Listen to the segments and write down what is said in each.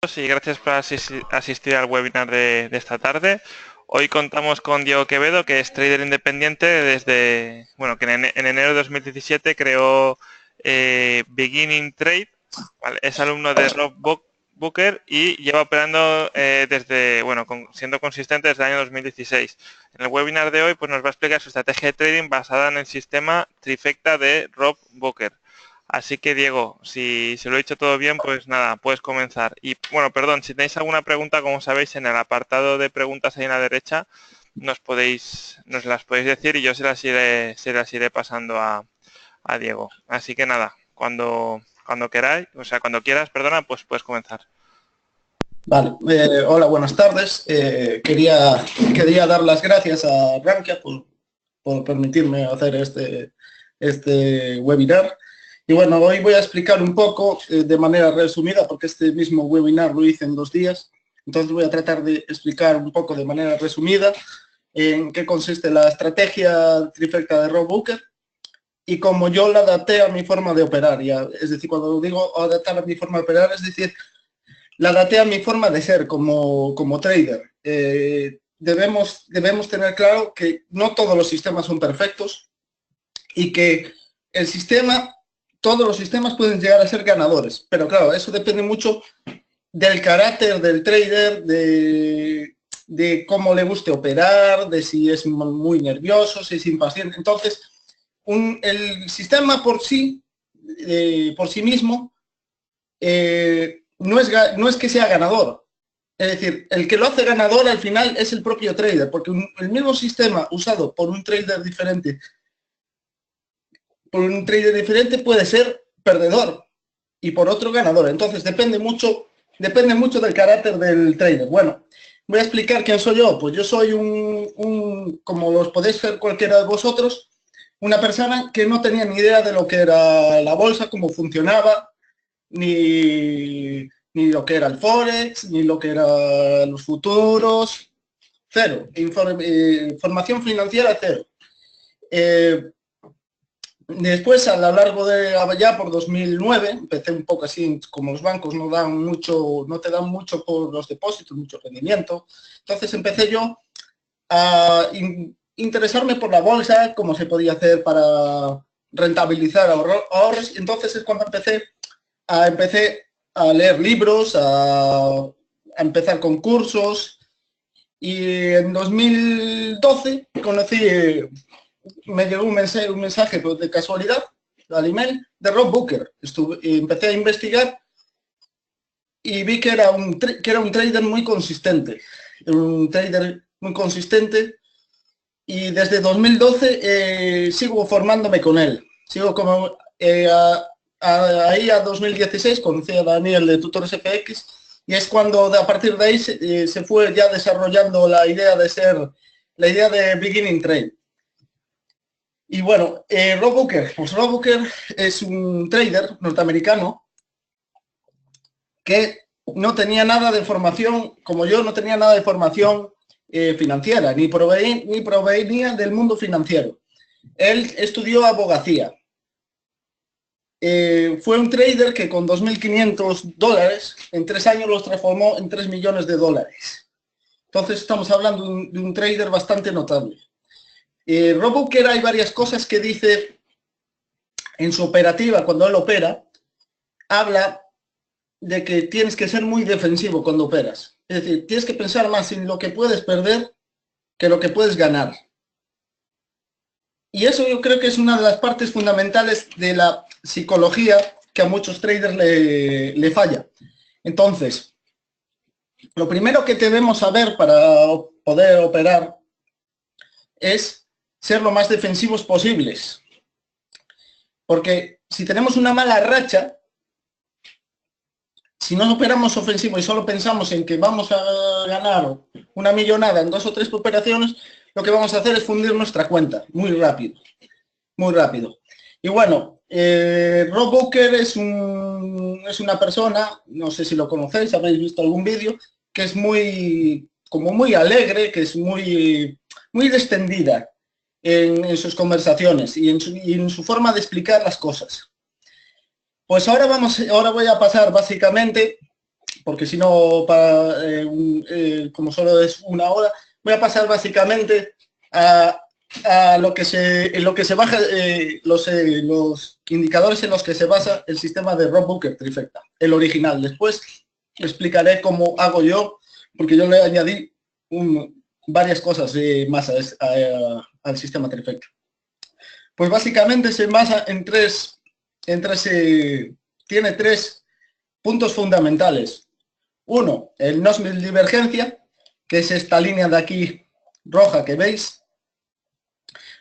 y gracias por asistir al webinar de esta tarde. Hoy contamos con Diego Quevedo, que es trader independiente desde, bueno, que en enero de 2017 creó Beginning Trade, ¿vale? Es alumno de Rob Booker y lleva operando desde, bueno, siendo consistente desde el año 2016. En el webinar de hoy pues nos va a explicar su estrategia de trading basada en el sistema trifecta de Rob Booker. Así que, Diego, si se lo he dicho todo bien, pues nada, puedes comenzar. Y bueno, perdón, si tenéis alguna pregunta, como sabéis, en el apartado de preguntas ahí en la derecha, nos las podéis decir y yo se las iré pasando a Diego. Así que nada, cuando queráis, o sea, cuando quieras, perdona, pues puedes comenzar. Vale, hola, buenas tardes. Quería dar las gracias a Rankia por permitirme hacer este webinar. Y bueno, hoy voy a explicar un poco de manera resumida, porque este mismo webinar lo hice en 2 días. Entonces voy a tratar de explicar un poco de manera resumida en qué consiste la estrategia trifecta de Rob Booker y cómo yo la adapté a mi forma de operar. Es decir, cuando digo adaptar a mi forma de operar, es decir, la adapté a mi forma de ser como trader. Debemos tener claro que no todos los sistemas son perfectos y que todos los sistemas pueden llegar a ser ganadores. Pero claro, eso depende mucho del carácter del trader, de cómo le guste operar, de si es muy nervioso, si es impaciente. Entonces, el sistema por sí mismo, no es que sea ganador. Es decir, el que lo hace ganador al final es el propio trader, porque el mismo sistema usado por un trader diferente puede ser perdedor y por otro ganador. Entonces depende mucho del carácter del trader. Bueno, voy a explicar quién soy yo. Pues yo soy como los podéis ser cualquiera de vosotros, una persona que no tenía ni idea de lo que era la bolsa, cómo funcionaba, ni lo que era el Forex, ni lo que eran los futuros, cero. Información financiera, cero. Después, a lo largo de ya por 2009, empecé un poco así, como los bancos no te dan mucho por los depósitos, mucho rendimiento. Entonces empecé yo a interesarme por la bolsa, cómo se podía hacer para rentabilizar ahorros. Entonces es cuando empecé a leer libros, a empezar con cursos, y en 2012 me llegó un mensaje pues, de casualidad al email de Rob Booker. Empecé a investigar y vi que era un trader muy consistente, y desde 2012 sigo formándome con él. Ahí a 2016 conocí a Daniel de Tutores FX y es cuando a partir de ahí se fue ya desarrollando la idea de Beginning Trade. Y bueno, Rob Booker es un trader norteamericano que no tenía nada de formación, como yo no tenía nada de formación financiera, ni provenía del mundo financiero. Él estudió abogacía. Fue un trader que con $2.500 en 3 años los transformó en $3 millones. Entonces estamos hablando de un trader bastante notable. Rob Booker, hay varias cosas que dice en su operativa cuando él opera. Habla de que tienes que ser muy defensivo cuando operas. Es decir, tienes que pensar más en lo que puedes perder que lo que puedes ganar. Y eso yo creo que es una de las partes fundamentales de la psicología que a muchos traders le falla. Entonces, lo primero que debemos saber para poder operar es ser lo más defensivos posibles. Porque si tenemos una mala racha, si no operamos ofensivo y solo pensamos en que vamos a ganar una millonada en 2 o 3 operaciones, lo que vamos a hacer es fundir nuestra cuenta muy rápido. Muy rápido. Y bueno, Rob Booker es una persona, no sé si lo conocéis, habréis visto algún vídeo, que es muy alegre, que es muy distendida en sus conversaciones y en su forma de explicar las cosas. Pues ahora voy a pasar básicamente porque si no, como solo es una hora, voy a pasar básicamente a lo que se baja, los indicadores en los que se basa el sistema de Rob Booker Trifecta, el original. Después explicaré cómo hago yo, porque yo le añadí varias cosas más al sistema Trifecta. Pues básicamente se basa tiene tres puntos fundamentales. Uno, el Knoxville divergencia, que es esta línea de aquí roja que veis.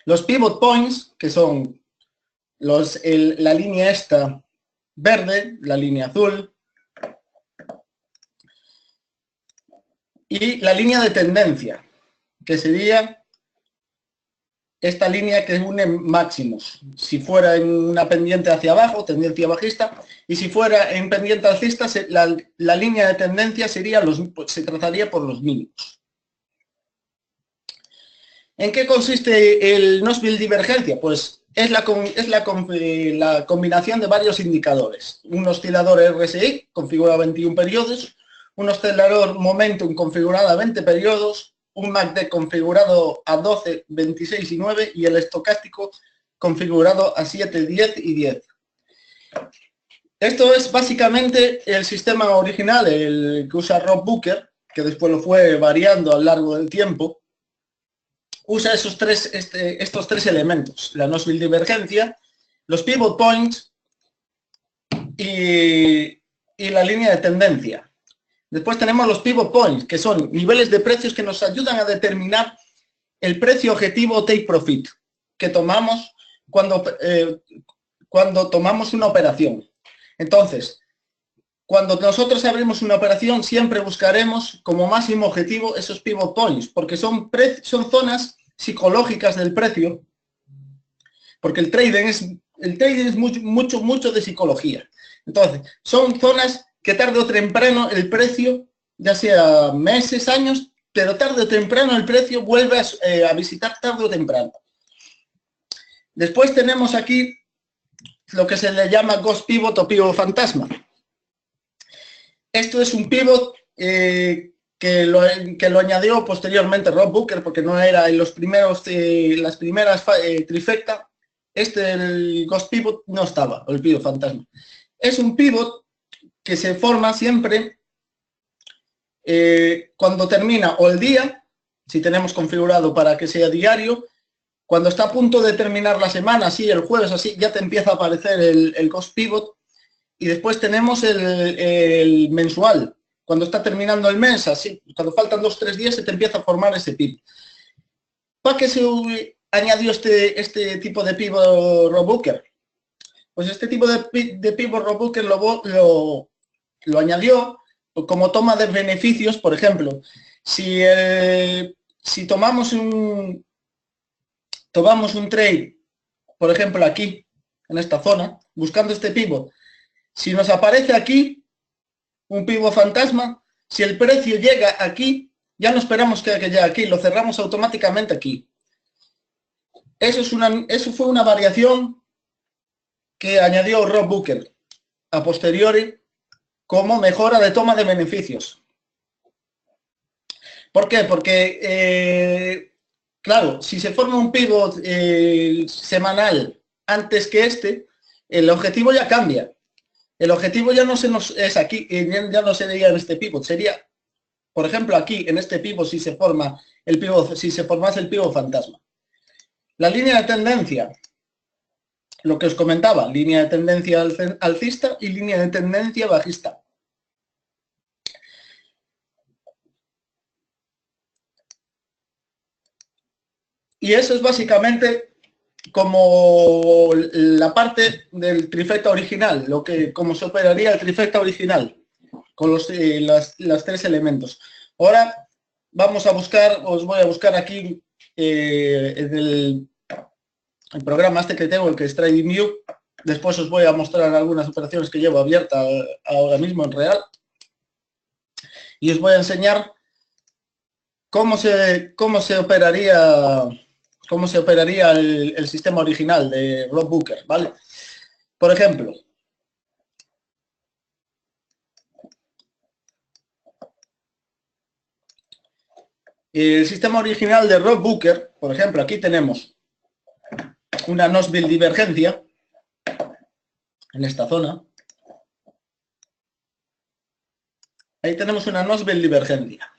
Los pivot points, que son la línea esta verde, la línea azul, y la línea de tendencia, que sería esta línea que une máximos. Si fuera en una pendiente hacia abajo, tendencia bajista, y si fuera en pendiente alcista, la línea de tendencia se trazaría por los mínimos. ¿En qué consiste el Knoxville divergencia? Pues es la combinación de varios indicadores. Un oscilador RSI configurado a 21 periodos, un oscilador Momentum configurado a 20 periodos, un MACD configurado a 12, 26 y 9 y el estocástico configurado a 7, 10 y 10. Esto es básicamente el sistema original, el que usa Rob Booker, que después lo fue variando a lo largo del tiempo. Usa estos tres elementos, la Knoxville divergencia, los pivot points y la línea de tendencia. Después tenemos los pivot points, que son niveles de precios que nos ayudan a determinar el precio objetivo take profit que tomamos cuando tomamos una operación. Entonces, cuando nosotros abrimos una operación, siempre buscaremos como máximo objetivo esos pivot points, porque son zonas psicológicas del precio, porque el trading es mucho de psicología. Entonces, son zonas que tarde o temprano el precio, ya sea meses, años, pero tarde o temprano el precio vuelve a visitar tarde o temprano. Después tenemos aquí lo que se le llama Ghost Pivot o pivot fantasma. Esto es un pivot que lo añadió posteriormente Rob Booker, porque no era en las primeras trifecta. El Ghost Pivot no estaba, el pivot fantasma. Es un pivot que se forma siempre cuando termina o el día, si tenemos configurado para que sea diario, cuando está a punto de terminar la semana, así el jueves, así ya te empieza a aparecer el Ghost Pivot. Y después tenemos el mensual. Cuando está terminando el mes, así, cuando faltan 2 o 3 días, se te empieza a formar ese pivot. ¿Para qué se añadió este tipo de pivot Rob Booker? Pues este tipo de pivot Rob Booker lo añadió como toma de beneficios. Por ejemplo, si tomamos un trade, por ejemplo, aquí, en esta zona, buscando este pivot, si nos aparece aquí un pivot fantasma, si el precio llega aquí, ya no esperamos que llegue aquí, lo cerramos automáticamente aquí. Eso fue una variación que añadió Rob Booker a posteriori como mejora de toma de beneficios. ¿Por qué? Porque, claro, si se forma un pivot semanal antes que el objetivo ya cambia. El objetivo ya no es aquí, ya no sería en este pivot, sería, por ejemplo, aquí, en este pivot, si se formase el pivot fantasma. La línea de tendencia, lo que os comentaba, línea de tendencia alcista y línea de tendencia bajista. Y eso es básicamente como la parte del trifecta original, como se operaría el trifecta original, con los tres elementos. Ahora vamos a buscar, os voy a buscar aquí en el programa este que tengo, el que es TradingView. Después os voy a mostrar algunas operaciones que llevo abiertas ahora mismo en real. Y os voy a enseñar cómo se operaría el sistema original de Rob Booker, ¿vale? Por ejemplo, El sistema original de Rob Booker, por ejemplo, aquí tenemos una Knoxville divergencia en esta zona. Ahí tenemos una Knoxville divergencia.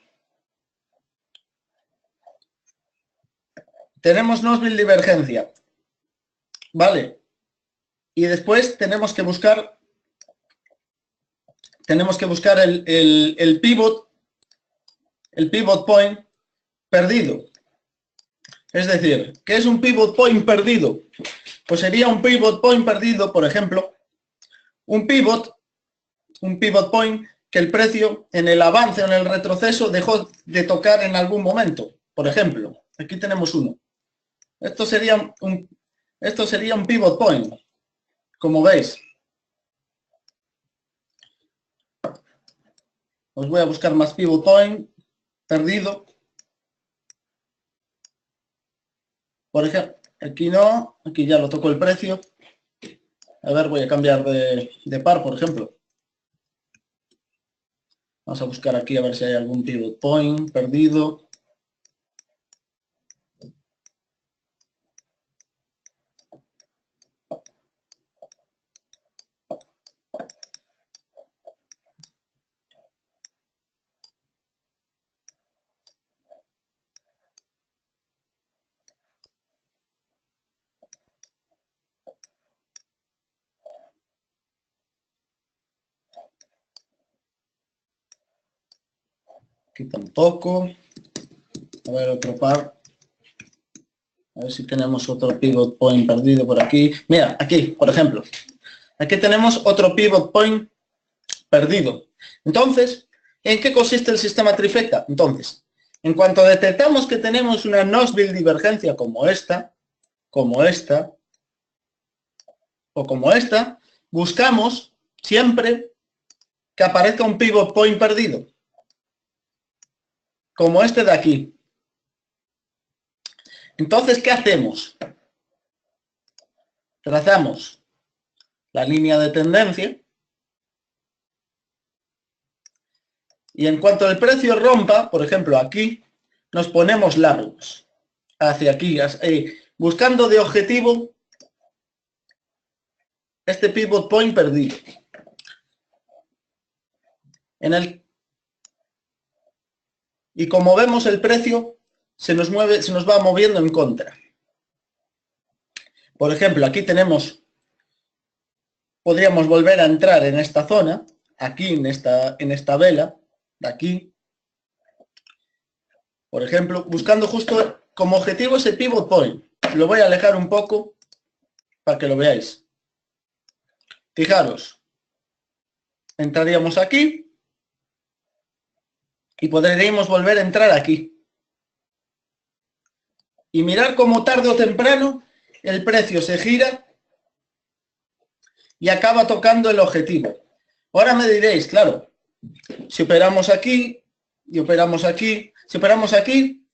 Tenemos Knoxville divergencia. Vale. Y después tenemos que buscar el pivot point perdido. Es decir, ¿qué es un pivot point perdido? Pues sería un pivot point perdido, por ejemplo, un pivot point que el precio en el avance o en el retroceso dejó de tocar en algún momento. Por ejemplo, aquí tenemos uno. Esto sería un pivot point, como veis. Os voy a buscar más pivot point perdido. Por ejemplo, aquí no, aquí ya lo tocó el precio. A ver, voy a cambiar de par, por ejemplo. Vamos a buscar aquí a ver si hay algún pivot point perdido. Aquí tampoco. A ver, otro par. A ver si tenemos otro pivot point perdido por aquí. Mira, aquí, por ejemplo. Aquí tenemos otro pivot point perdido. Entonces, ¿en qué consiste el sistema trifecta? Entonces, en cuanto detectamos que tenemos una Knoxville divergencia como esta, o como esta, buscamos siempre que aparezca un pivot point perdido. Como este de aquí. Entonces, ¿qué hacemos? Trazamos la línea de tendencia y en cuanto el precio rompa, por ejemplo aquí, nos ponemos largos hacia aquí, buscando de objetivo este pivot point perdido. Y como vemos, el precio se nos va moviendo en contra. Por ejemplo, aquí podríamos volver a entrar en esta zona, aquí en esta vela, de aquí, por ejemplo, buscando justo como objetivo ese pivot point. Lo voy a alejar un poco para que lo veáis. Fijaros, entraríamos aquí y podríamos volver a entrar aquí. Y mirar cómo tarde o temprano el precio se gira y acaba tocando el objetivo. Ahora me diréis, claro, si operamos aquí y operamos aquí, si operamos aquí,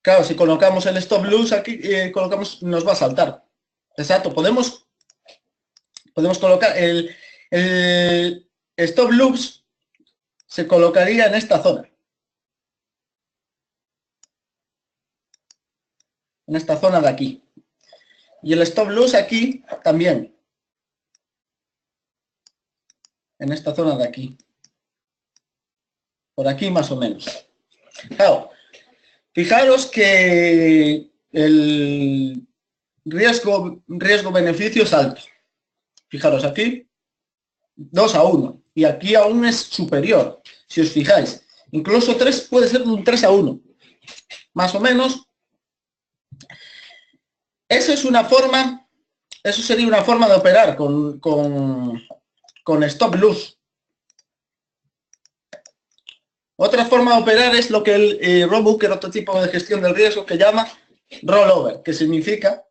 claro, si colocamos el stop loss aquí, nos va a saltar. Exacto, podemos colocar el stop loss, se colocaría en esta zona. En esta zona de aquí. Y el stop loss aquí también. En esta zona de aquí. Por aquí más o menos. Claro, fijaros que el riesgo-beneficio es alto. Fijaros aquí, 2-1. Y aquí aún es superior, si os fijáis. Incluso 3 puede ser un 3-1. Más o menos. Eso sería una forma de operar con stop loss. Otra forma de operar es lo que el Rob Booker, otro tipo de gestión del riesgo, que llama rollover, que significa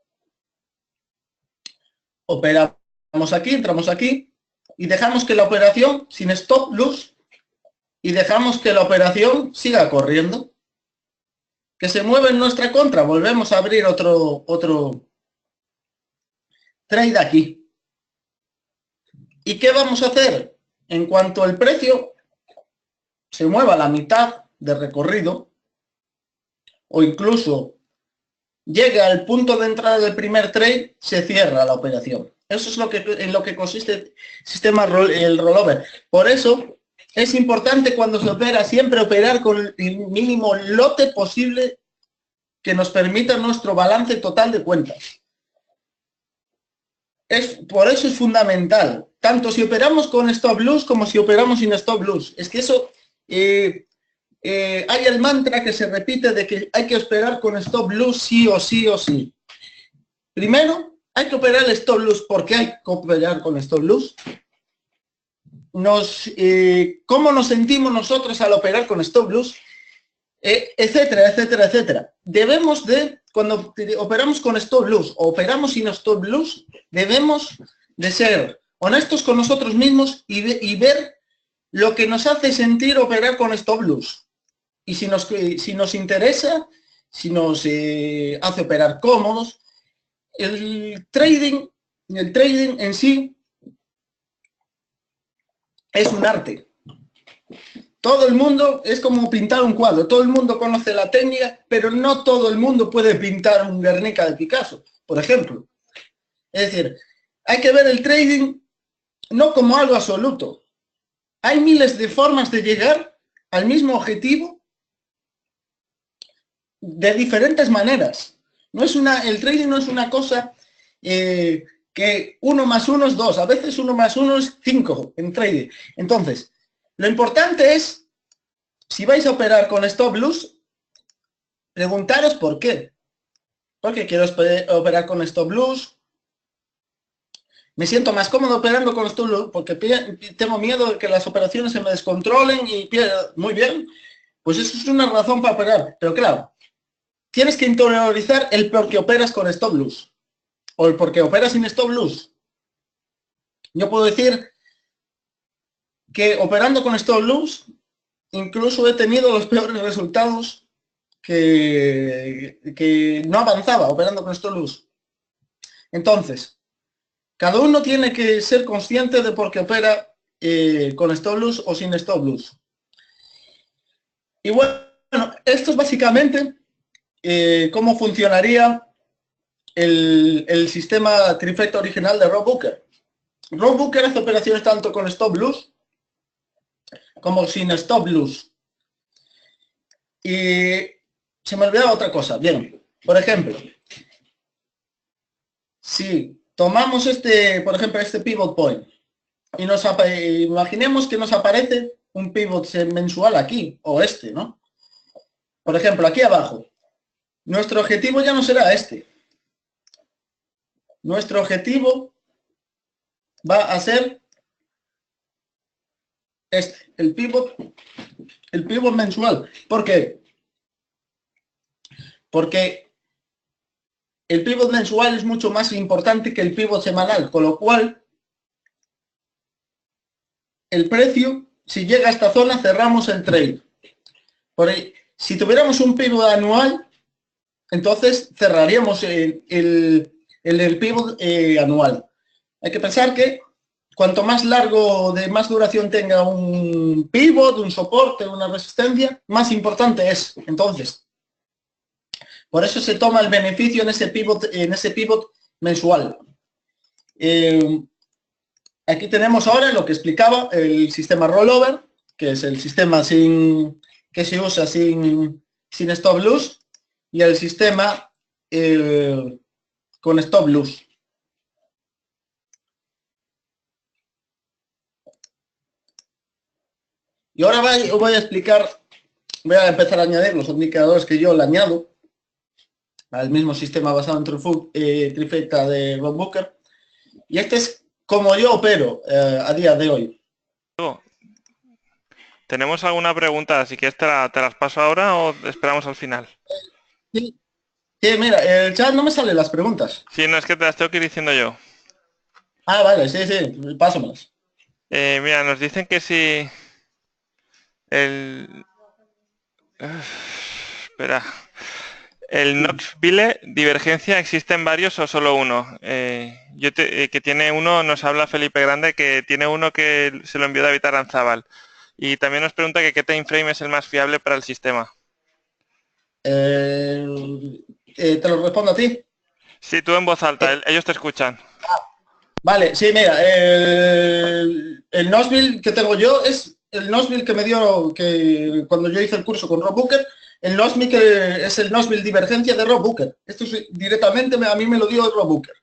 operamos aquí, entramos aquí y dejamos que la operación sin stop loss y dejamos que la operación siga corriendo. Que se mueve en nuestra contra, volvemos a abrir otro trade aquí. ¿Y qué vamos a hacer? En cuanto el precio se mueva a la mitad de recorrido, o incluso llegue al punto de entrada del primer trade, se cierra la operación. Eso es en lo que consiste el sistema el rollover. Por eso es importante cuando se opera siempre operar con el mínimo lote posible que nos permita nuestro balance total de cuentas. Por eso es fundamental, tanto si operamos con stop loss como si operamos sin stop loss. Es que eso, hay el mantra que se repite de que hay que operar con stop loss sí o sí o sí. Primero, hay que operar el stop loss. ¿Por qué hay que operar con stop loss? ¿Cómo nos sentimos nosotros al operar con stop loss? Etcétera, etcétera, etcétera. Debemos de, cuando operamos con stop loss o operamos sin stop loss, debemos de ser honestos con nosotros mismos y ver lo que nos hace sentir operar con stop loss. Y si nos interesa, si nos hace operar cómodos, el trading en sí es un arte. Todo el mundo es como pintar un cuadro. Todo el mundo conoce la técnica, pero no todo el mundo puede pintar un Guernica de Picasso, por ejemplo. Es decir, hay que ver el trading no como algo absoluto. Hay miles de formas de llegar al mismo objetivo de diferentes maneras. El trading no es una cosa que 1 más 1 es 2. A veces 1 más 1 es 5 en trading. Entonces, lo importante es, si vais a operar con stop loss, preguntaros por qué. ¿Por qué quiero operar con stop loss? Me siento más cómodo operando con stop loss porque tengo miedo de que las operaciones se me descontrolen y pierda. Muy bien, pues eso es una razón para operar. Pero claro, tienes que interiorizar el por qué operas con stop loss o el por qué operas sin stop loss. Yo puedo decir que operando con stop loss incluso he tenido los peores resultados que no avanzaba operando con stop loss. Entonces, cada uno tiene que ser consciente de por qué opera con stop loss o sin stop loss. Y bueno, esto es básicamente cómo funcionaría el sistema trifecta original de Rob Booker. Rob Booker hace operaciones tanto con stop loss como sin stop loss. Y se me olvidaba otra cosa. Bien, por ejemplo, si tomamos por ejemplo, este pivot point y imaginemos que nos aparece un pivot mensual aquí, o ¿no? Por ejemplo, aquí abajo. Nuestro objetivo ya no será este. Nuestro objetivo va a ser el pivot mensual. ¿Por qué? Porque el pivot mensual es mucho más importante que el pivot semanal, con lo cual el precio, si llega a esta zona, cerramos el trade. Si tuviéramos un pivot anual, entonces cerraríamos el pivot anual. Hay que pensar que cuanto más largo, de más duración tenga un pivot, un soporte, una resistencia, más importante es. Entonces, por eso se toma el beneficio en ese pivot mensual. Aquí tenemos ahora lo que explicaba el sistema rollover, que es el sistema que se usa sin stop loss, y el sistema con stop loss. Y ahora voy a explicar, voy a empezar a añadir los indicadores que yo le añado al mismo sistema basado en trifecta de Rob Booker. Y este es como yo opero a día de hoy. ¿Tenemos alguna pregunta? Si quieres te las paso ahora o esperamos al final. Sí, mira, el chat no me salen las preguntas. Sí, no, es que te las tengo que ir diciendo yo. Ah, vale, sí, pásamelas. Mira, nos dicen que si espera. ¿El Knoxville divergencia existe en varios o solo uno? Que tiene uno, nos habla Felipe Grande, que tiene uno que se lo envió David Aranzábal. Y también nos pregunta que qué time frame es el más fiable para el sistema. ¿Te lo respondo a ti? Sí, tú en voz alta, ellos te escuchan. Vale, sí, mira, el Nosville que tengo yo es el Nosville que me dio que cuando yo hice el curso con Rob Booker, el Nosville que es el Nosville Divergencia de Rob Booker. Esto es, directamente a mí me lo dio Rob Booker.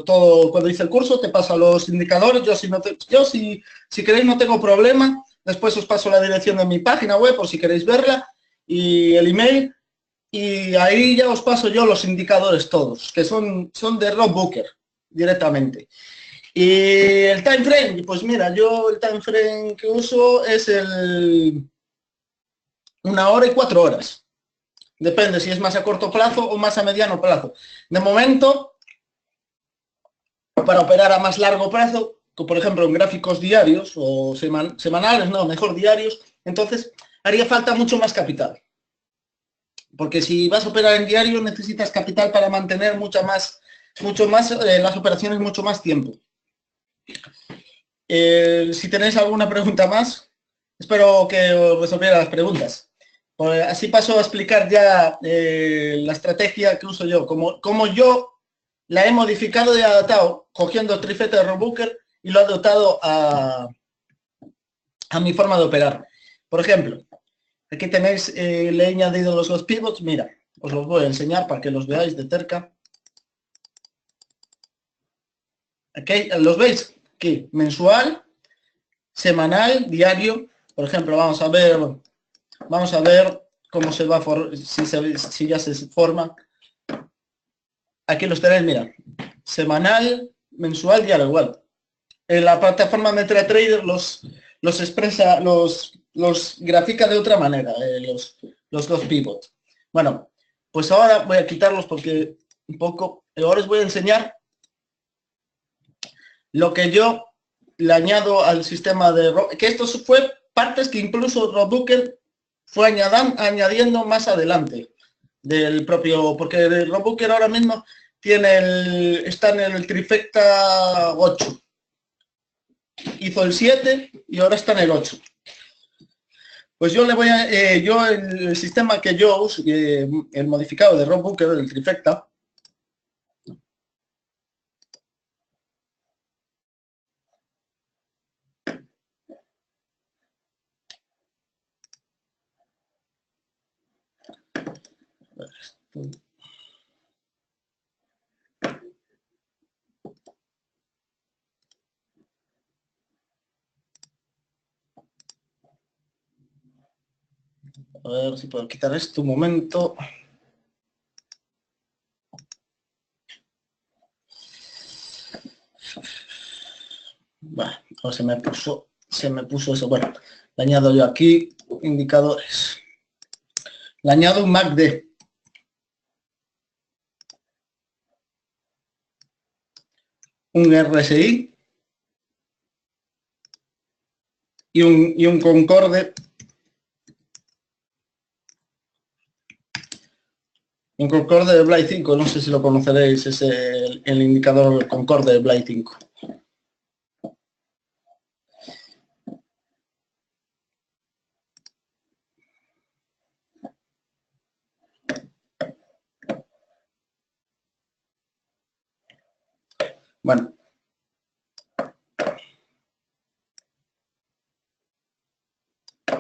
Todo, cuando hice el curso te paso los indicadores, si queréis no tengo problema, después os paso la dirección de mi página web por si queréis verla y el email y ahí ya os paso yo los indicadores todos, que son de Rob Booker directamente. Y el time frame, pues mira, yo el time frame que uso es el 1 hora y 4 horas. Depende si es más a corto plazo o más a mediano plazo. De momento, para operar a más largo plazo, por ejemplo en gráficos diarios o semanales, no, mejor diarios, entonces haría falta mucho más capital. Porque si vas a operar en diario necesitas capital para mantener mucho más las operaciones mucho más tiempo. Si tenéis alguna pregunta más, espero que os resolviera las preguntas. Pues así paso a explicar ya la estrategia que uso yo. Como yo la he modificado y adaptado, cogiendo Trifecta de Rob Booker y lo he adaptado a mi forma de operar. Por ejemplo, aquí tenéis, le he añadido los pivots. Mira, os los voy a enseñar para que los veáis de cerca. Aquí, ¿los veis? Aquí, mensual, semanal, diario. Por ejemplo, vamos a ver cómo se va, si ya se forma. Aquí los tenéis, mira, semanal, mensual, diario, igual. En la plataforma MetaTrader los expresa, los grafica de otra manera, los dos pivots. Bueno, pues ahora voy a quitarlos porque un poco, ahora os voy a enseñar lo que yo le añado al sistema de que esto fue partes que incluso Rob Booker fue añadiendo más adelante del propio, porque Rob Booker ahora mismo está en el Trifecta 8. Hizo el 7 y ahora está en el 8. Pues yo le voy a, el sistema que yo uso, el modificado de Rob Booker, el Trifecta, a ver si puedo quitar esto un momento. Bueno, ahora se me puso eso. Bueno, le añado yo aquí indicadores. Le añado un MACD. Un RSI y un concorde. Un concorde de Blay 5, no sé si lo conoceréis, es el indicador concorde de Blay 5. Bueno.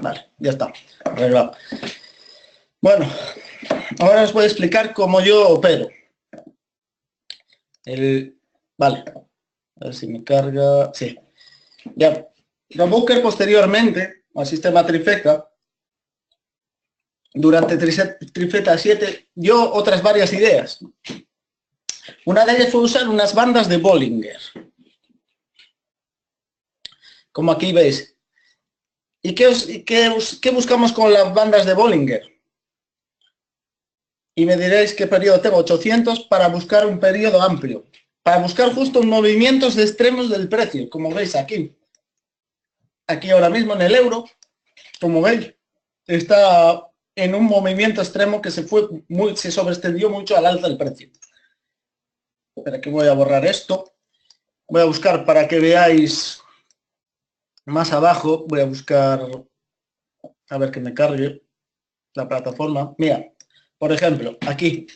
Vale, ya está, arreglado. Bueno, ahora os voy a explicar cómo yo opero. Vale, a ver si me carga. Sí. Ya. Rob Booker posteriormente al sistema Trifecta, durante Trifecta 7, dio otras varias ideas. Una de ellas fue usar unas bandas de Bollinger. Como aquí veis. ¿Y qué buscamos con las bandas de Bollinger? Y me diréis qué periodo tengo, 800, para buscar un periodo amplio. Para buscar justo movimientos de extremos del precio, como veis aquí. Aquí ahora mismo en el euro, como veis, está en un movimiento extremo que se sobreextendió mucho al alza del precio. Espera que voy a borrar esto. Voy a buscar para que veáis más abajo. Voy a buscar, a ver que me cargue la plataforma. Mira, Por ejemplo, aquí,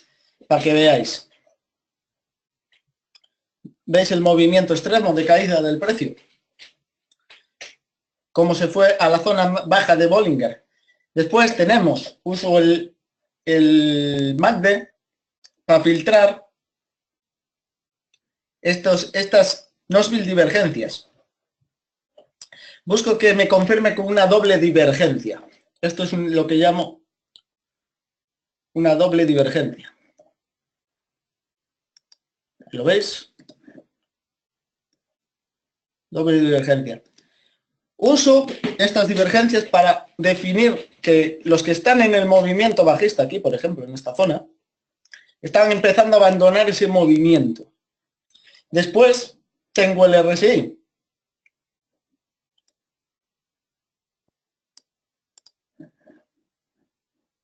para que veáis. ¿Veis el movimiento extremo de caída del precio? Cómo se fue a la zona baja de Bollinger. Después tenemos, uso el MACD para filtrar estas Knoxville divergencias. Busco que me confirme con una doble divergencia. Esto es lo que llamo una doble divergencia. ¿Lo veis? Doble divergencia. Uso estas divergencias para definir que los que están en el movimiento bajista, aquí por ejemplo, en esta zona, están empezando a abandonar ese movimiento. Después tengo el RSI.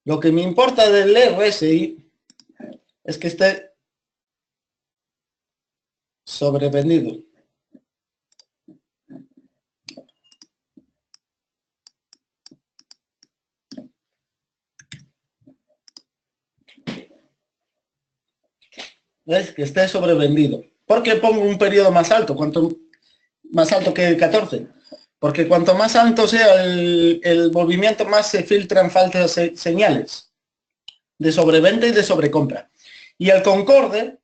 Lo que me importa del RSI es que esté sobrevendido. ¿Ves? Que esté sobrevendido. ¿Por qué pongo un periodo más alto? ¿Cuánto más alto que el 14? Porque cuanto más alto sea el movimiento, más se filtran falsas señales de sobreventa y de sobrecompra. Y el concorde,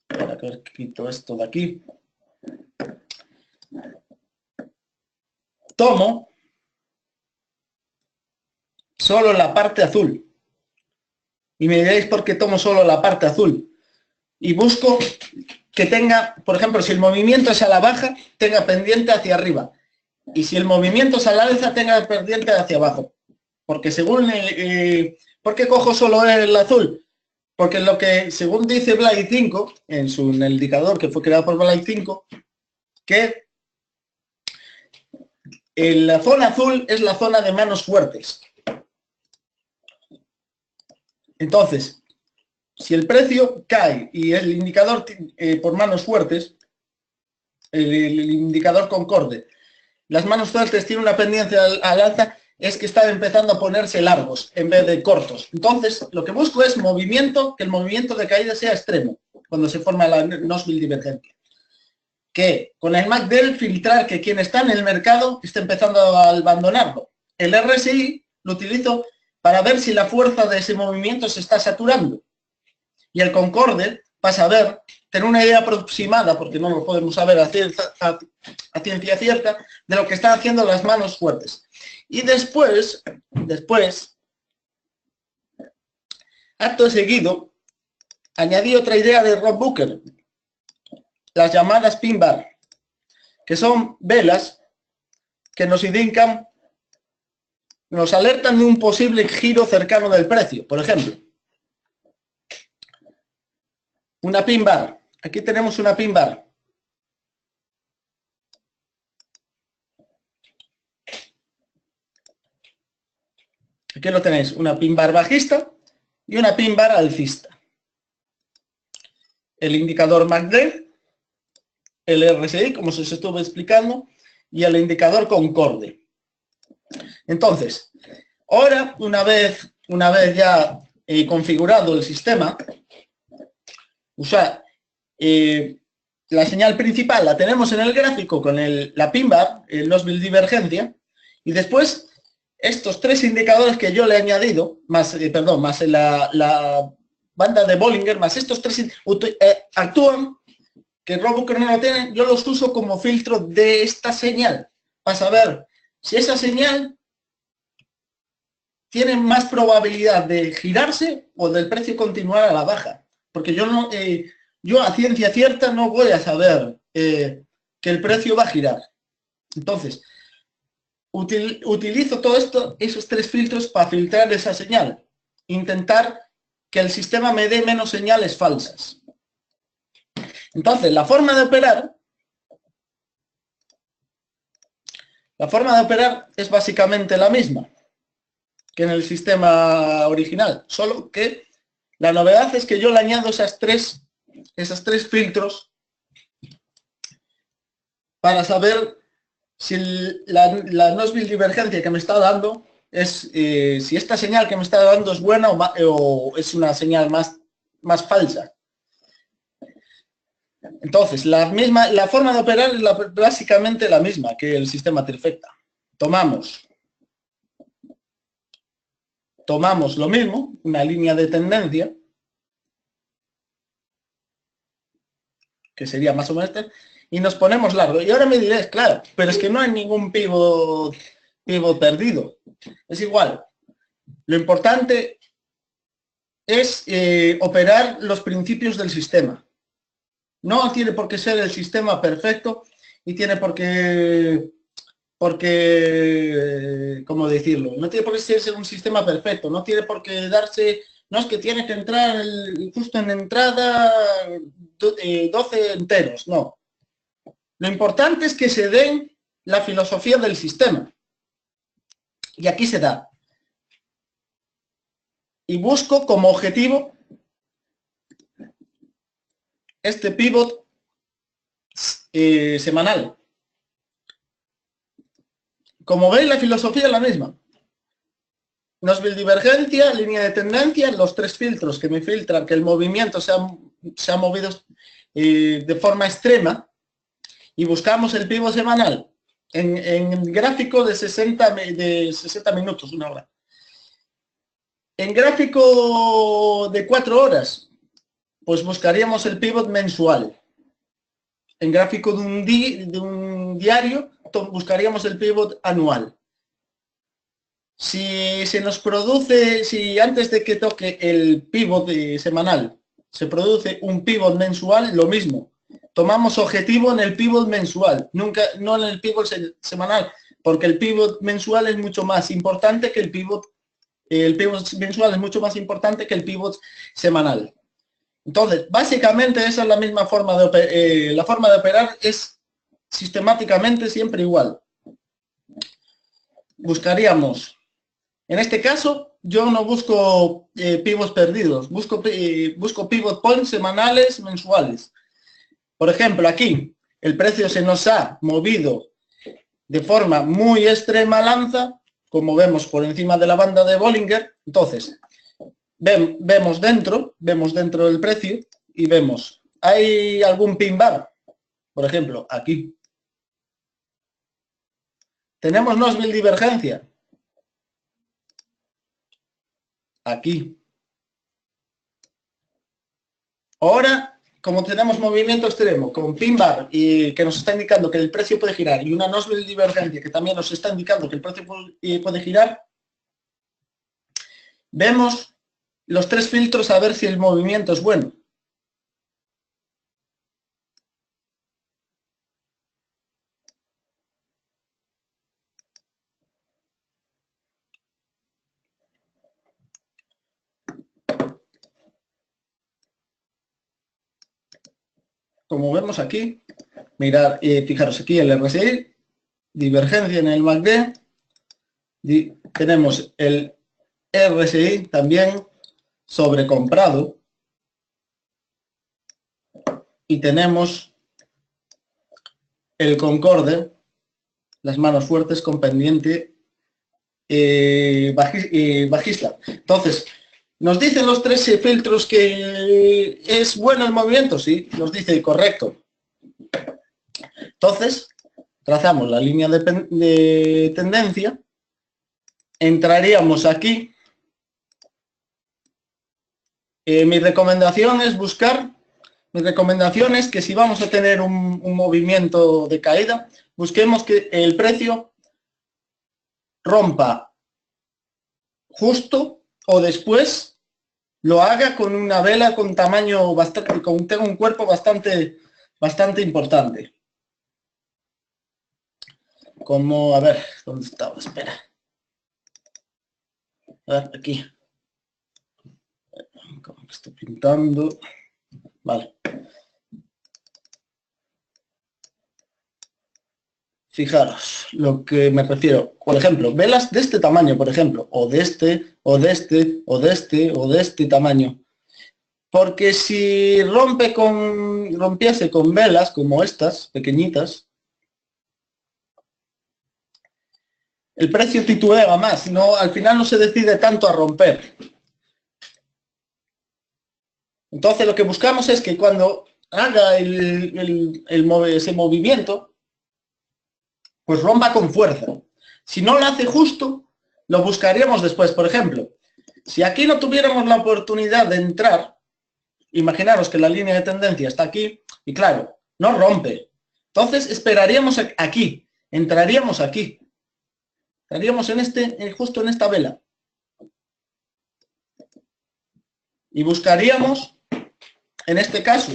para que quito esto de aquí, tomo solo la parte azul. Y me diréis por qué tomo solo la parte azul. Y busco que tenga, por ejemplo, si el movimiento es a la baja, tenga pendiente hacia arriba. Y si el movimiento es a la alza, tenga pendiente hacia abajo. Porque según ¿por qué cojo solo el azul? Porque lo que, según dice Blay 5, en el indicador que fue creado por Blay 5, que la zona azul es la zona de manos fuertes. Entonces, si el precio cae y el indicador por manos fuertes, el indicador concorde, las manos fuertes tienen una pendencia al alza, es que están empezando a ponerse largos en vez de cortos. Entonces, lo que busco es movimiento, que el movimiento de caída sea extremo, cuando se forma la Knoxville divergencia. Que con el MACD filtrar que quien está en el mercado está empezando a abandonarlo. El RSI lo utilizo para ver si la fuerza de ese movimiento se está saturando. Y el concorde, para saber, tener una idea aproximada, porque no lo podemos saber a ciencia cierta, de lo que están haciendo las manos fuertes. Y después, acto seguido, añadí otra idea de Rob Booker, las llamadas pin bar, que son velas que nos indican, nos alertan de un posible giro cercano del precio. Por ejemplo, una pin bar. Aquí tenemos una pin bar. Aquí lo tenéis, una pin bar bajista y una pin bar alcista. El indicador MACD, el RSI, como se estuvo explicando, y el indicador concorde. Entonces, ahora, una vez ya configurado el sistema, la señal principal la tenemos en el gráfico con la pin bar, el Knoxville divergencia, y después estos tres indicadores que yo le he añadido, más la banda de Bollinger, más estos tres actúan, que Rob Booker no lo tiene, yo los uso como filtro de esta señal, para saber si esa señal tiene más probabilidad de girarse o del precio continuar a la baja. Porque yo a ciencia cierta no voy a saber que el precio va a girar. Entonces, utilizo esos tres filtros para filtrar esa señal. Intentar que el sistema me dé menos señales falsas. Entonces, la forma de operar es básicamente la misma que en el sistema original, solo que la novedad es que yo le añado esos tres filtros para saber si la Knoxville divergencia que me está dando es, si esta señal que me está dando es buena o es una señal más falsa. Entonces, la forma de operar es básicamente la misma que el sistema trifecta. Tomamos lo mismo, una línea de tendencia, que sería más o menos este, y nos ponemos largo. Y ahora me diréis, claro, pero es que no hay ningún pivot perdido. Es igual. Lo importante es operar los principios del sistema. No tiene por qué ser el sistema perfecto y tiene porque, ¿cómo decirlo? No tiene por qué ser un sistema perfecto, no tiene por qué darse, no es que tiene que entrar justo en entrada 12 enteros, no. Lo importante es que se den la filosofía del sistema. Y aquí se da. Y busco como objetivo este pivot semanal. Como veis, la filosofía es la misma. Knoxville divergencia, línea de tendencia, los tres filtros que me filtran que el movimiento se ha movido de forma extrema, y buscamos el pivot semanal en gráfico de 60 minutos, una hora. En gráfico de 4 horas, pues buscaríamos el pivot mensual. En gráfico de un diario, buscaríamos el pivot anual. Si se nos produce, si antes de que toque el pivot semanal, se produce un pivot mensual, lo mismo. Tomamos objetivo en el pivot mensual, nunca, no en el pivot semanal, porque el pivot mensual es mucho más importante que el pivot mensual es mucho más importante que el pivot semanal. Entonces, básicamente esa es la misma forma de la forma de operar es sistemáticamente siempre igual. Buscaríamos, en este caso, yo no busco pivots perdidos, busco pivot points semanales, mensuales. Por ejemplo, aquí el precio se nos ha movido de forma muy extrema al alza, como vemos por encima de la banda de Bollinger. Entonces, vemos dentro del precio y vemos, ¿hay algún pin bar? Por ejemplo, aquí. Tenemos Knoxville divergencia. Aquí. Ahora, como tenemos movimiento extremo con pin bar y que nos está indicando que el precio puede girar y una Knoxville divergencia que también nos está indicando que el precio puede girar, vemos los tres filtros a ver si el movimiento es bueno. Como vemos aquí, mirad, fijaros aquí el RSI, divergencia en el MACD, tenemos el RSI también sobrecomprado y tenemos el concorde, las manos fuertes con pendiente bajista. Entonces, ¿nos dicen los tres filtros que es bueno el movimiento? Sí, nos dice correcto. Entonces, trazamos la línea de tendencia, entraríamos aquí. Mi recomendación es que si vamos a tener un movimiento de caída, busquemos que el precio rompa justo o después lo haga con una vela con tamaño bastante, tenga un cuerpo bastante importante. Como, a ver, ¿dónde estaba? Espera. A ver, aquí. Como que estoy pintando. Vale. Fijaros, lo que me refiero, por ejemplo, velas de este tamaño, por ejemplo, o de este, o de este, o de este, o de este tamaño. Porque si rompiese con velas como estas, pequeñitas, el precio titubea más, no, al final no se decide tanto a romper. Entonces lo que buscamos es que cuando haga ese movimiento, pues rompa con fuerza. Si no lo hace justo, lo buscaríamos después. Por ejemplo, si aquí no tuviéramos la oportunidad de entrar, imaginaros que la línea de tendencia está aquí, y claro, no rompe. Entonces esperaríamos aquí, entraríamos aquí. Estaríamos en justo en esta vela. Y buscaríamos, en este caso,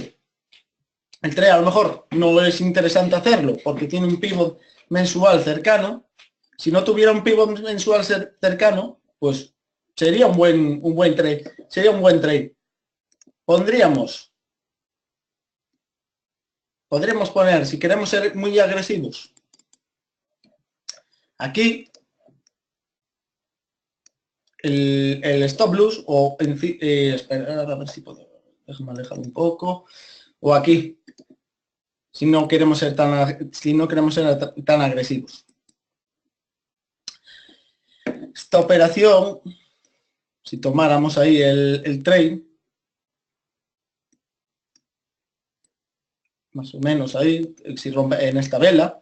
el trade a lo mejor no es interesante hacerlo porque tiene un pivot mensual cercano. Si no tuviera un pivot mensual cercano, pues sería un buen trade. Sería un buen trade. Podríamos poner, si queremos ser muy agresivos, aquí el stop loss o esperar a ver si puedo, déjame alejar un poco, o aquí, si no queremos ser tan agresivos. Esta operación, si tomáramos ahí el trade, más o menos ahí, si rompe en esta vela,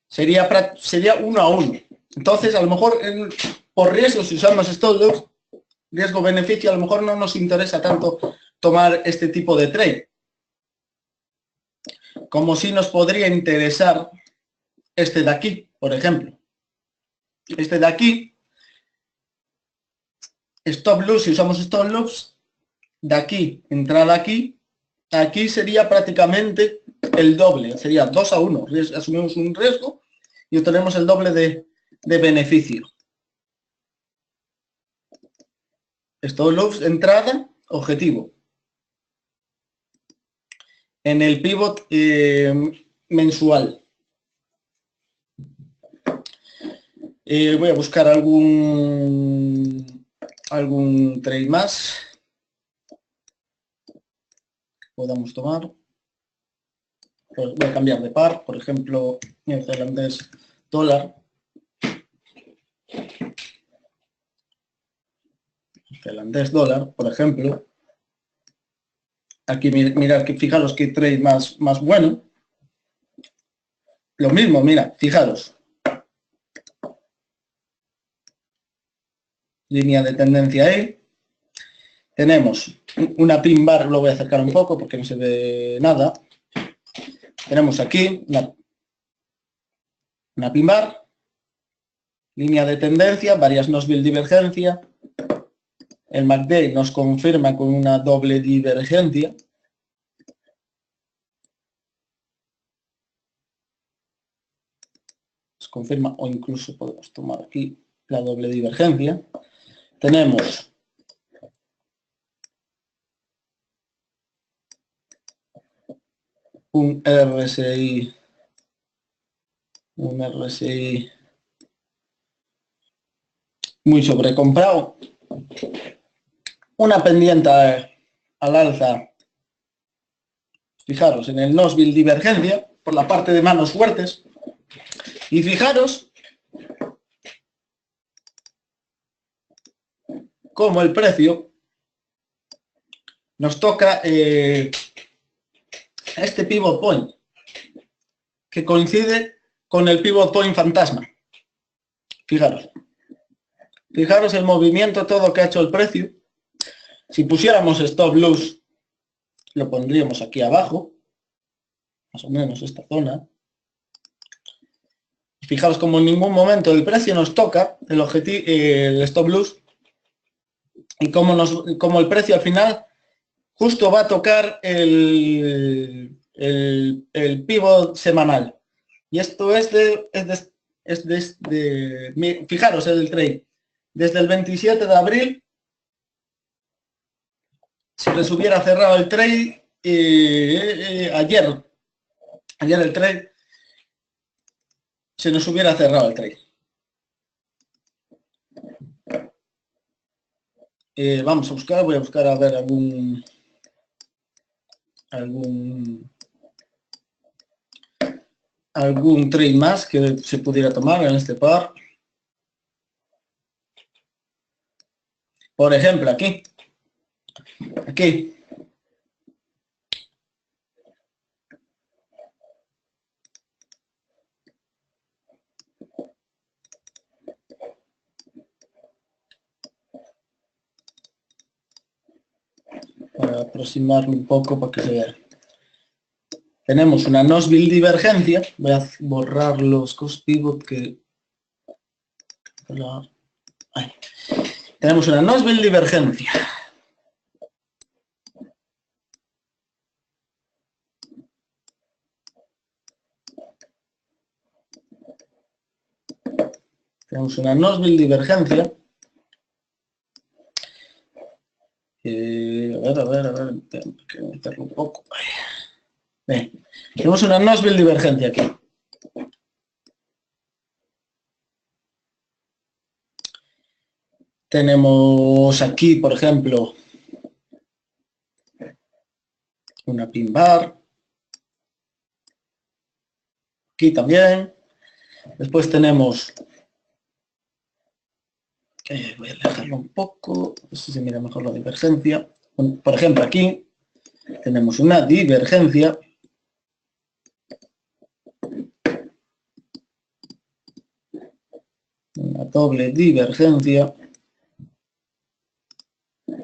sería 1 a 1. Entonces, a lo mejor, por riesgo, si usamos stop loss, riesgo-beneficio, a lo mejor no nos interesa tanto tomar este tipo de trade. Como si nos podría interesar este de aquí, por ejemplo. Este de aquí, stop loss, si usamos stop loss, de aquí, entrada aquí, aquí sería prácticamente el doble, sería 2 a 1. Asumimos un riesgo y obtenemos el doble de beneficio. Stop loss, entrada, objetivo. En el pivot mensual. Voy a buscar algún trade más que podamos tomar. Pues voy a cambiar de par, por ejemplo, neozelandés dólar. Neozelandés dólar, por ejemplo. Aquí mirad, fijaros qué trade más bueno. Lo mismo, mira, fijaros. Línea de tendencia ahí. Tenemos una pin bar, lo voy a acercar un poco porque no se ve nada. Tenemos aquí una pin bar, línea de tendencia, varias Nosville divergencia. El MACD nos confirma con una doble divergencia. Nos confirma, o incluso podemos tomar aquí la doble divergencia. Tenemos un RSI muy sobrecomprado, una pendiente al alza, fijaros, en el Nosville divergencia, por la parte de manos fuertes, y fijaros cómo el precio nos toca este pivot point, que coincide con el pivot point fantasma. Fijaros el movimiento todo que ha hecho el precio. Si pusiéramos stop loss, lo pondríamos aquí abajo, más o menos esta zona. Fijaros como en ningún momento el precio nos toca el stop loss y como el precio al final justo va a tocar el pivot semanal. Y esto fijaros el trade. Desde el 27 de abril, si les hubiera cerrado el trade ayer el trade, se nos hubiera cerrado el trade. Vamos a buscar, voy a buscar a ver algún algún trade más que se pudiera tomar en este par. Por ejemplo, aquí. Para aproximarlo un poco para que se vea. Tenemos una Nosville divergencia. Voy a borrar los cost pivot que... Ahí. Tenemos una Nosville divergencia. Tenemos una Nosville divergencia. A ver, tengo que meterlo un poco. Bien. Tenemos una Nosville divergencia aquí. Tenemos aquí, por ejemplo, una pin bar. Aquí también. Después tenemos... voy a alejarlo un poco, así se mira mejor la divergencia. Por ejemplo, aquí tenemos una divergencia. Una doble divergencia.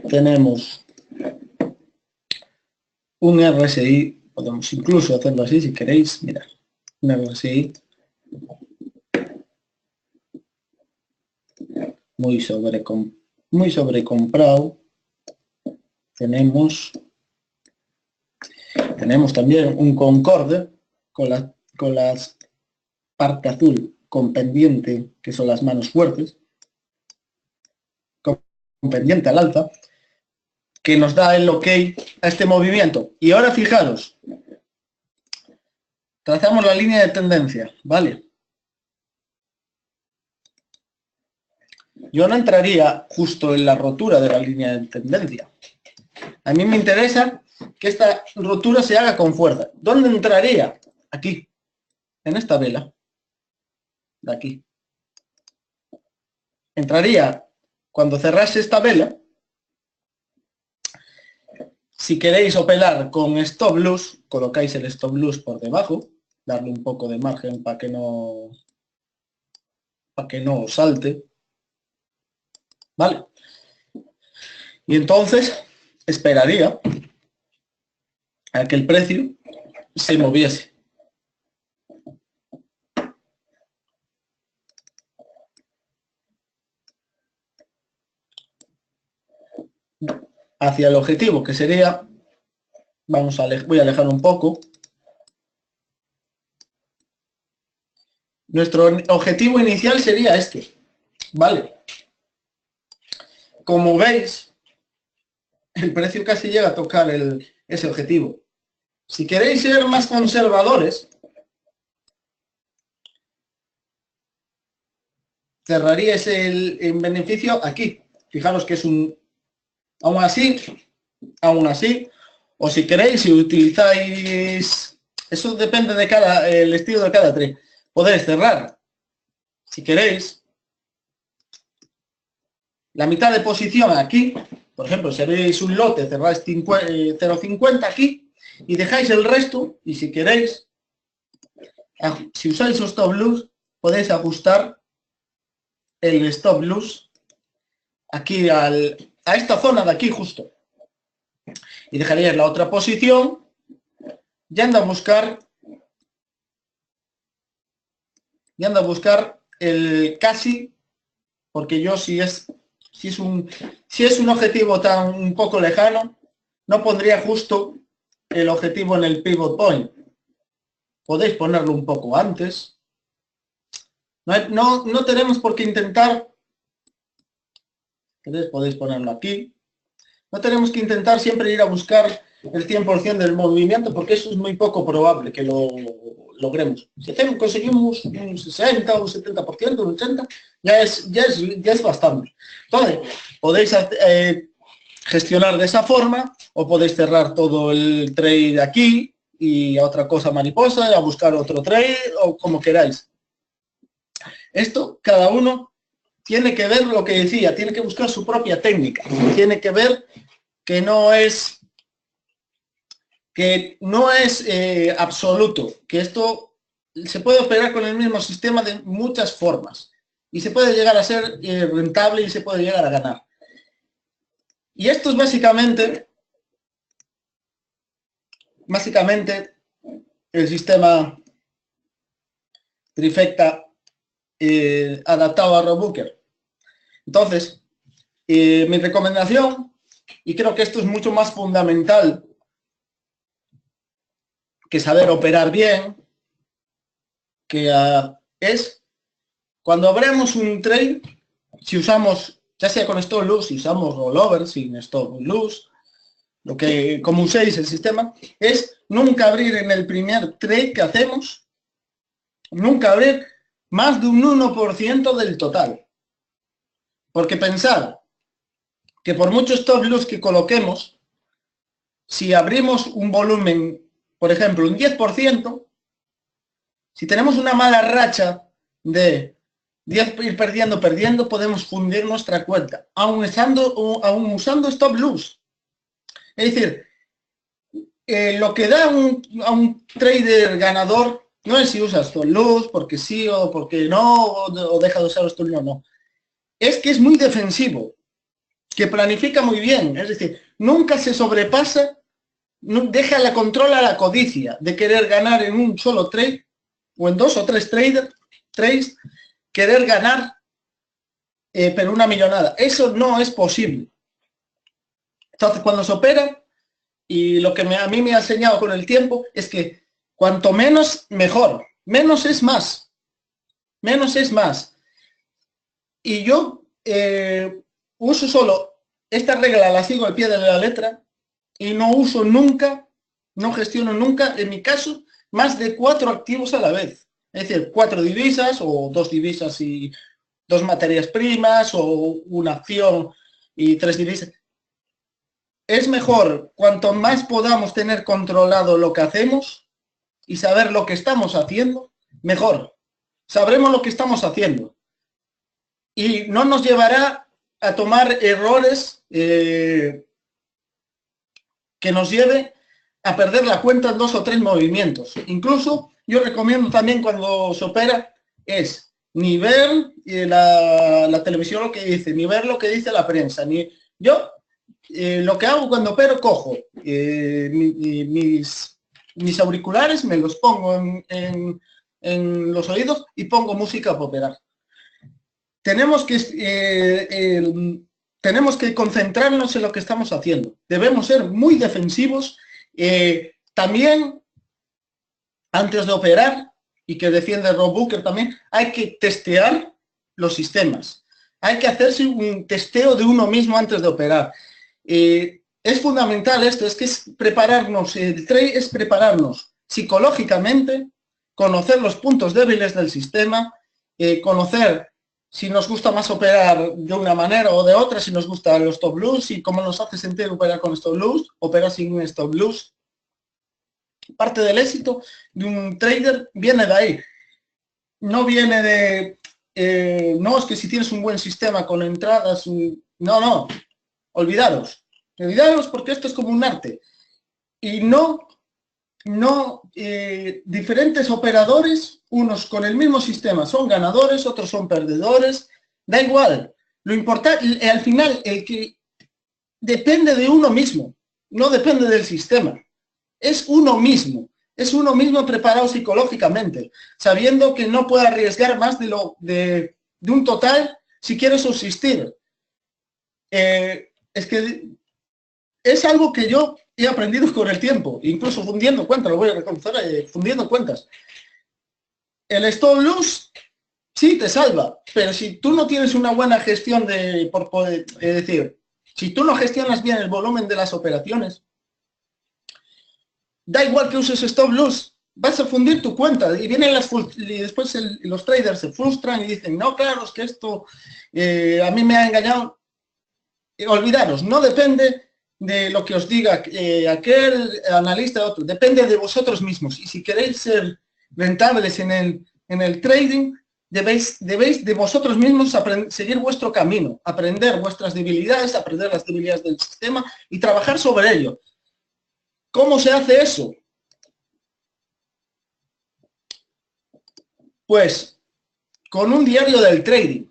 Tenemos un RSI, podemos incluso hacerlo así si queréis, mirad, un RSI muy sobrecomprado. Tenemos también un concorde con las parte azul con pendiente, que son las manos fuertes, con pendiente al alza, que nos da el ok a este movimiento. Y ahora fijaros, trazamos la línea de tendencia, ¿vale? Yo no entraría justo en la rotura de la línea de tendencia. A mí me interesa que esta rotura se haga con fuerza. ¿Dónde entraría? Aquí, en esta vela. De aquí. Entraría cuando cerrase esta vela. Si queréis operar con stop loss, colocáis el stop loss por debajo, darle un poco de margen para que no os salte. ¿Vale? Y entonces esperaría a que el precio se moviese. Hacia el objetivo, que sería, voy a alejar un poco. Nuestro objetivo inicial sería este, ¿vale? Como veis, el precio casi llega a tocar ese objetivo. Si queréis ser más conservadores, cerraríais el beneficio aquí. Fijaros que es un... Aún así, o si queréis, si utilizáis... Eso depende de el estilo de cada trade. Podéis cerrar, si queréis, la mitad de posición aquí. Por ejemplo, si veis un lote, cerráis 0,50 aquí y dejáis el resto. Y si queréis, si usáis un stop loss, podéis ajustar el stop loss aquí a esta zona de aquí justo. Y dejaríais la otra posición yendo a buscar el casi, porque yo si es un objetivo tan un poco lejano, no pondría justo el objetivo en el pivot point. Podéis ponerlo un poco antes. No tenemos por qué intentar. Podéis ponerlo aquí. No tenemos que intentar siempre ir a buscar el 100% del movimiento, porque eso es muy poco probable que lo logremos. Si conseguimos un 60, un 70%, un 80%, ya es bastante. Entonces, podéis gestionar de esa forma, o podéis cerrar todo el trade aquí y a otra cosa mariposa, a buscar otro trade o como queráis. Esto, cada uno tiene que ver lo que decía, tiene que buscar su propia técnica, tiene que ver que no es absoluto, que esto se puede operar con el mismo sistema de muchas formas y se puede llegar a ser rentable y se puede llegar a ganar. Y esto es básicamente el sistema trifecta adaptado a Robucher. Entonces, mi recomendación, y creo que esto es mucho más fundamental que saber operar bien, es cuando abramos un trade, si usamos, ya sea con stop loss, si usamos rollover, sin stop loss, como uséis el sistema, es nunca abrir en el primer trade que hacemos, nunca abrir más de un 1% del total. Porque pensar que por mucho stop loss que coloquemos, si abrimos un volumen, por ejemplo, un 10%, si tenemos una mala racha de ir perdiendo, podemos fundir nuestra cuenta, aún usando stop loss. Es decir, lo que da a un trader ganador no es si usa stop loss, porque sí o porque no, o deja de usar stop loss, no. Es que es muy defensivo, que planifica muy bien, es decir, nunca se sobrepasa, deja la controla la codicia de querer ganar en un solo trade, o en 2 o 3 trades, querer ganar, pero una millonada. Eso no es posible. Entonces, cuando se opera, y lo que a mí me ha enseñado con el tiempo, es que cuanto menos, mejor. Menos es más. Menos es más. Y yo uso solo esta regla, la sigo al pie de la letra, y no uso nunca, no gestiono nunca, en mi caso, más de 4 activos a la vez. Es decir, 4 divisas o 2 divisas y 2 materias primas o una acción y 3 divisas. Es mejor, cuanto más podamos tener controlado lo que hacemos y saber lo que estamos haciendo, mejor. Sabremos lo que estamos haciendo. Y no nos llevará a tomar errores que nos lleve a perder la cuenta en 2 o 3 movimientos. Incluso yo recomiendo también cuando se opera es ni ver la televisión lo que dice, ni ver lo que dice la prensa. Yo lo que hago cuando opero, cojo mis auriculares, me los pongo en los oídos y pongo música para operar. Tenemos que concentrarnos en lo que estamos haciendo. Debemos ser muy defensivos. También, antes de operar, y que defiende Rob Booker también, hay que testear los sistemas. Hay que hacerse un testeo de uno mismo antes de operar. Es fundamental esto, es que es prepararnos, el trade es prepararnos psicológicamente, conocer los puntos débiles del sistema, conocer si nos gusta más operar de una manera o de otra, si nos gusta los stop loss y cómo nos hace sentir operar con stop loss, operar sin stop loss. Parte del éxito de un trader viene de ahí. No viene de... no, es que si tienes un buen sistema con entradas... No. Olvidaros porque esto es como un arte. Y diferentes operadores, unos con el mismo sistema son ganadores, otros son perdedores, da igual. Lo importante, al final, el que depende de uno mismo, no depende del sistema. Es uno mismo preparado psicológicamente, sabiendo que no puede arriesgar más de un total si quiere subsistir. Es que es algo que yo he aprendido con el tiempo, incluso fundiendo cuentas, lo voy a reconocer, fundiendo cuentas. El stop loss sí te salva, pero si tú no tienes una buena gestión es decir, si tú no gestionas bien el volumen de las operaciones, da igual que uses stop loss, vas a fundir tu cuenta y vienen y después los traders se frustran y dicen, no, claro, es que esto a mí me ha engañado. Olvidaros, no depende de lo que os diga aquel analista, otro. Depende de vosotros mismos. Y si queréis ser rentables en el trading, debéis de vosotros mismos seguir vuestro camino, aprender vuestras debilidades, aprender las debilidades del sistema y trabajar sobre ello. ¿Cómo se hace eso? Pues con un diario del trading.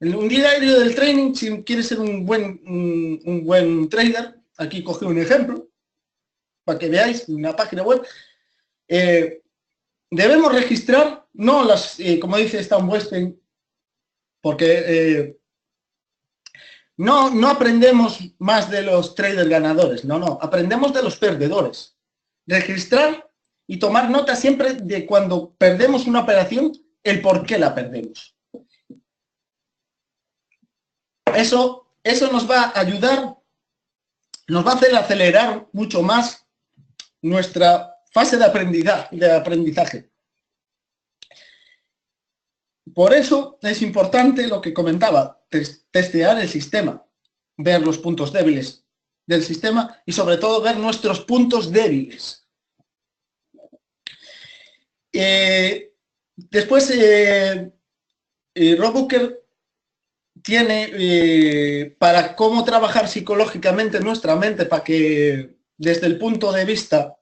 Un diario del trading, si quieres ser un buen trader, aquí cogí un ejemplo, para que veáis una página web, debemos registrar, no las, como dice Stan Western, porque no aprendemos más de los traders ganadores, no, aprendemos de los perdedores. Registrar y tomar nota siempre de cuando perdemos una operación, el por qué la perdemos. Eso nos va a ayudar, nos va a hacer acelerar mucho más nuestra fase de aprendizaje. Por eso es importante lo que comentaba, testear el sistema, ver los puntos débiles del sistema y sobre todo ver nuestros puntos débiles. Después, Rob Booker tiene para cómo trabajar psicológicamente nuestra mente para que desde el punto de vista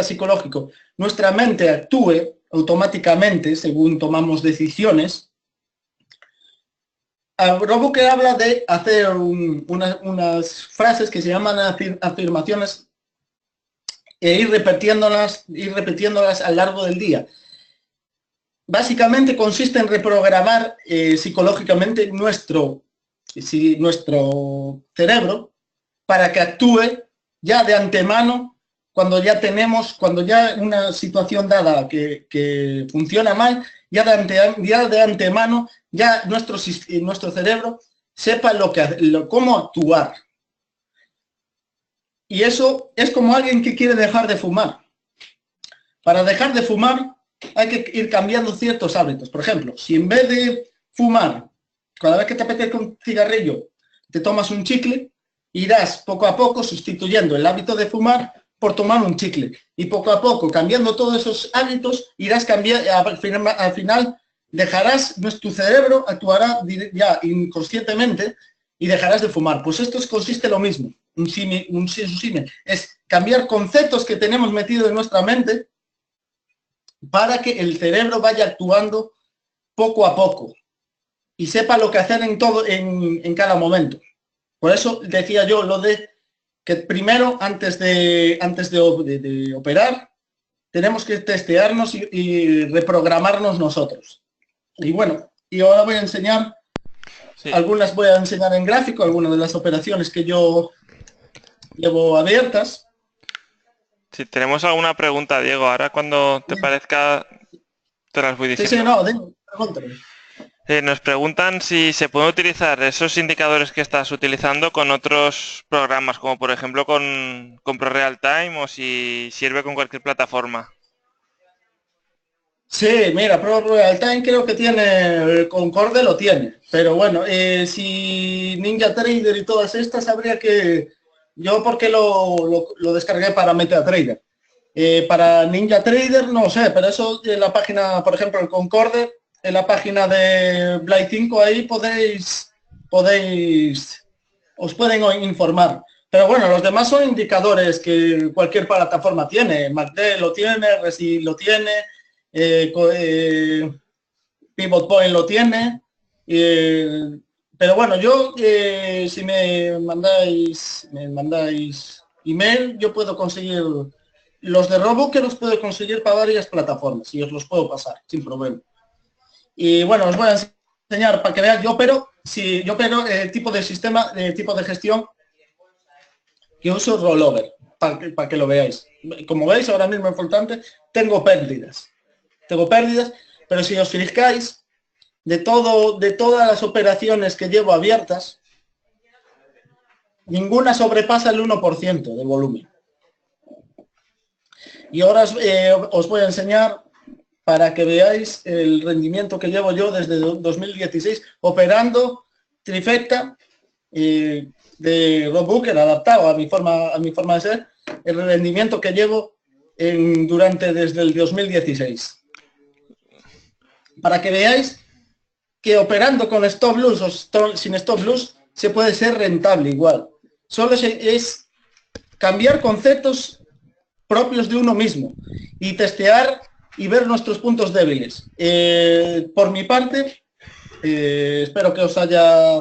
psicológico nuestra mente actúe automáticamente según tomamos decisiones. Rob Booker habla de hacer unas frases que se llaman afirmaciones e ir repitiéndolas a lo largo del día. Básicamente consiste en reprogramar psicológicamente nuestro cerebro para que actúe ya de antemano cuando ya una situación dada que funciona mal, ya de antemano ya nuestro cerebro sepa cómo actuar. Y eso es como alguien que quiere dejar de fumar. Para dejar de fumar hay que ir cambiando ciertos hábitos. Por ejemplo, si en vez de fumar, cada vez que te apetezca un cigarrillo, te tomas un chicle, irás poco a poco sustituyendo el hábito de fumar por tomar un chicle. Y poco a poco, cambiando todos esos hábitos, irás cambiando, al final dejarás, tu cerebro actuará ya inconscientemente y dejarás de fumar. Pues esto consiste lo mismo. Un símil es cambiar conceptos que tenemos metidos en nuestra mente para que el cerebro vaya actuando poco a poco y sepa lo que hacer en cada momento. Por eso decía yo lo de que primero, antes de operar, tenemos que testearnos y reprogramarnos nosotros. Y bueno, y ahora voy a enseñar, algunas voy a enseñar en gráfico, algunas de las operaciones que yo llevo abiertas. Si tenemos alguna pregunta, Diego, ahora cuando te parezca te las voy diciendo. Sí, no, pregúntame. Nos preguntan si se pueden utilizar esos indicadores que estás utilizando con otros programas, como por ejemplo con ProRealTime, o si sirve con cualquier plataforma. Sí, mira, ProRealTime creo que tiene, Concorde lo tiene, pero bueno, si NinjaTrader y todas estas habría que... Yo porque lo descargué para MetaTrader. Para NinjaTrader no sé, pero eso en la página, por ejemplo, el Concorde, en la página de Blade 5 ahí os pueden informar. Pero bueno, los demás son indicadores que cualquier plataforma tiene. MACD lo tiene, Resi lo tiene, Pivot Point lo tiene. Pero bueno, yo si me mandáis email, yo puedo conseguir los de Rob Booker, los puedo conseguir para varias plataformas y os los puedo pasar sin problema. Y bueno, os voy a enseñar para que veáis. Yo opero tipo de sistema, tipo de gestión que uso rollover, para que lo veáis. Como veis, ahora mismo en Flotante tengo pérdidas, pero si os fijáis, de todas las operaciones que llevo abiertas, ninguna sobrepasa el 1% de volumen. Y ahora os voy a enseñar para que veáis el rendimiento que llevo yo desde 2016 operando trifecta de Rob Booker adaptado a mi forma de ser, el rendimiento que llevo desde el 2016. Para que veáis que operando con stop loss o sin stop loss se puede ser rentable igual. Solo es cambiar conceptos propios de uno mismo y testear y ver nuestros puntos débiles. Por mi parte, espero que os haya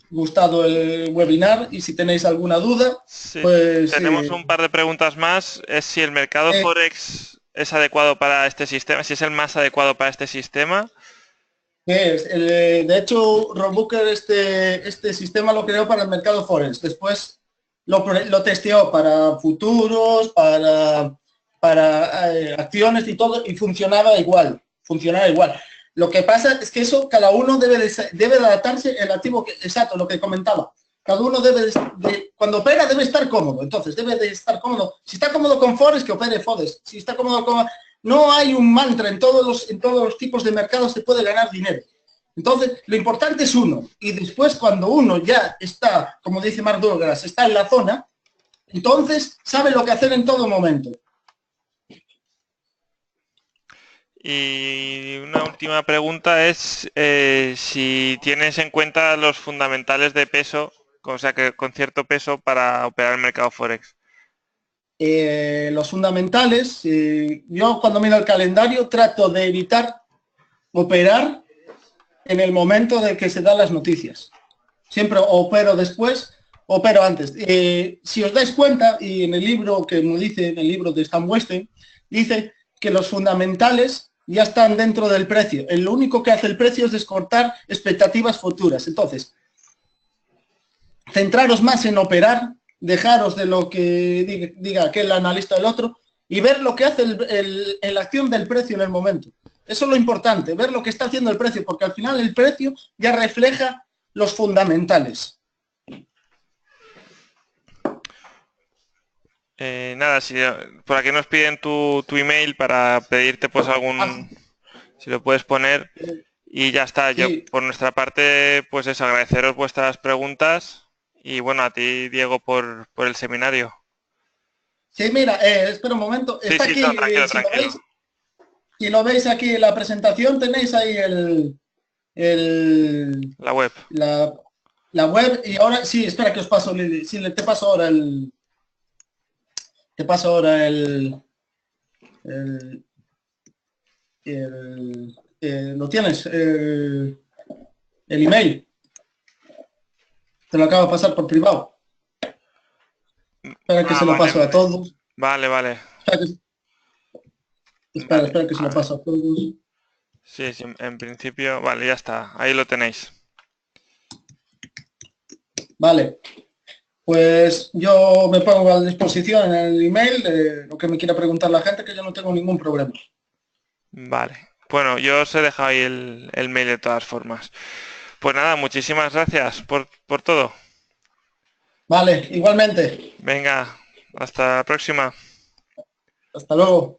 gustado el webinar y si tenéis alguna duda, Sí, pues... tenemos un par de preguntas más. Es si el mercado Forex es adecuado para este sistema, si es el más adecuado para este sistema. De hecho, Ron Booker este sistema lo creó para el mercado Forex. Después lo testeó para futuros, para acciones y todo, y funcionaba igual. Lo que pasa es que eso, cada uno debe de adaptarse el activo exacto, lo que comentaba. Cada uno cuando opera debe estar cómodo. Entonces, debe de estar cómodo. Si está cómodo con Forex, que opere Forex. Si está cómodo con... No hay un mantra, en todos los tipos de mercados se puede ganar dinero. Entonces, lo importante es uno. Y después, cuando uno ya está, como dice Mark Douglas, está en la zona, entonces sabe lo que hacer en todo momento. Y una última pregunta es si tienes en cuenta los fundamentales de peso, o sea, que con cierto peso para operar el mercado Forex. Los fundamentales, yo cuando miro el calendario trato de evitar operar en el momento de que se dan las noticias. Siempre opero después, opero antes. Si os dais cuenta, y en el libro que nos dice, en el libro de Stan Weston, dice que los fundamentales ya están dentro del precio. Lo único que hace el precio es descortar expectativas futuras. Entonces, centraros más en operar, dejaros de lo que diga aquel analista del otro y ver lo que hace la acción del precio en el momento. Eso es lo importante, ver lo que está haciendo el precio, porque al final el precio ya refleja los fundamentales. Nada, si por aquí nos piden tu email para pedirte pues si lo puedes poner y ya está. Sí. Yo por nuestra parte pues es agradeceros vuestras preguntas y bueno, a ti Diego por el seminario. Sí, mira, espera un momento, Sí, está sí, aquí, no, tranquilo, tranquilo. si lo veis aquí en la presentación, tenéis ahí La web. la web y ahora, sí, espera que os paso, sí, te paso ahora ¿lo tienes? El email. Te lo acabo de pasar por privado. Espera que se lo paso a todos. Vale, vale. Espera que se lo paso a todos. Sí, sí, en principio, vale, ya está. Ahí lo tenéis. Vale. Pues yo me pongo a disposición en el email de lo que me quiera preguntar la gente, que yo no tengo ningún problema. Vale. Bueno, yo os he dejado ahí el mail de todas formas. Pues nada, muchísimas gracias por todo. Vale, igualmente. Venga, hasta la próxima. Hasta luego.